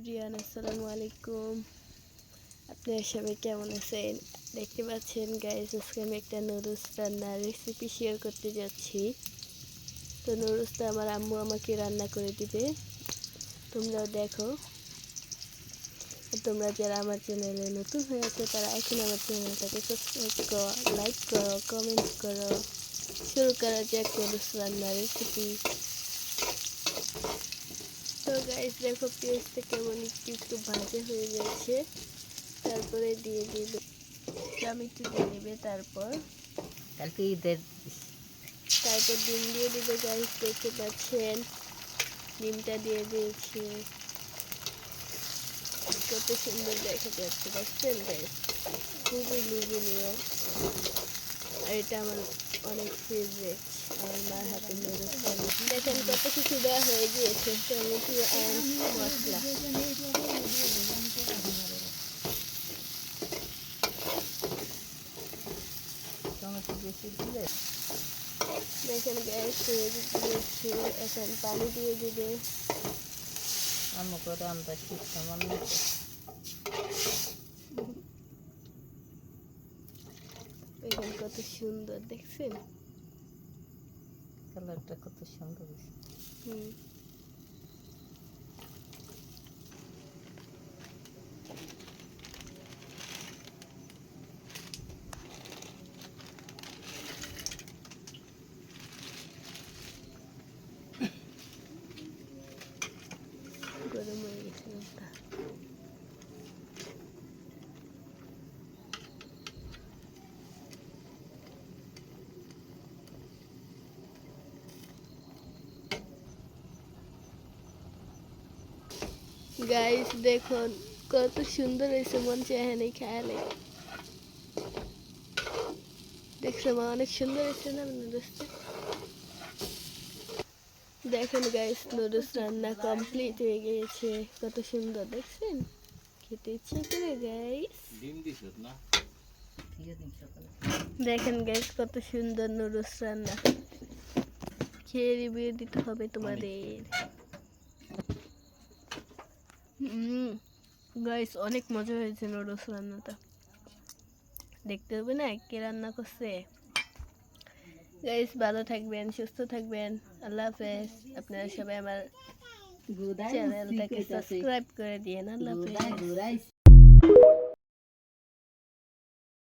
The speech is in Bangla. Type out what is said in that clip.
এভরিওয়ান, আসসালামু আলাইকুম। আপনারা সবাই কেমন আছেন? দেখতে পাচ্ছেন গাইস, আজকে আমি একটা নুডলস রান্নার রেসিপি শেয়ার করতে যাচ্ছি। তো নুডলসটা আমার আম্মু আমাকে রান্না করে দিবে, তোমরাও দেখো। তোমরা যারা আমার চ্যানেলে নতুন হয়ে আছো তারা এখন আমার চ্যানেলটাকে সাবস্ক্রাইব করো, লাইক করো, কমেন্ট করো। শুরু করা যাক নুডলস রান্নার রেসিপি। তো গাইস দেখো, পেঁয়াজটা কেমন একটু ভাজা হয়ে গেছে। তারপরে দিয়ে দিবে টমেটো দিয়ে দিবে, তারপর ডিম দিয়ে দিবে। গাইস দেখতে পাচ্ছেন ডিমটা দিয়ে দিয়েছি, কত সুন্দর দেখা যাচ্ছে, দেখছেন গাইস? খুবই লোভনীয়। আর এটা আমার অনেক ফেভারিট, আমার মার হাতের নুডলস। দেখেন কত কিছু দেওয়া হয়ে গিয়েছে, টমেটো অ্যান্ড মশলা। দেখেন গ্যাস দিয়েছি, এখন পানি দিয়ে দিবে। দেখেন কত সুন্দর, দেখছেন কালারটা কত সুন্দর। গরম হয়ে গেছে লঙ্কা। গাইস দেখুন কত সুন্দর হয়েছে, মন চায় নেই খেয়ালে। দেখছো মা, অনেক সুন্দর হয়েছে না নুডলসটা? দেখেন গাইস, নুডলস রান্না কমপ্লিট হয়ে গিয়েছে, কত সুন্দর, দেখছেন? খেতে ইচ্ছে করে গাইস। দেখেন গাইস কত সুন্দর নুডলস রান্না, খেয়ে রিভিউ দিতে হবে তোমাদের। গাইস অনেক মজা হয়েছে নুডলস রান্নাটা, দেখতে হবে না কে রান্না করছে। গাইস ভালো থাকবেন, সুস্থ থাকবেন, আল্লাহ হাফেজ। আপনারা সবাই আমার চ্যানেলটাকে সাবস্ক্রাইব করে দিয়েন। আল্লাহ হাফেজ।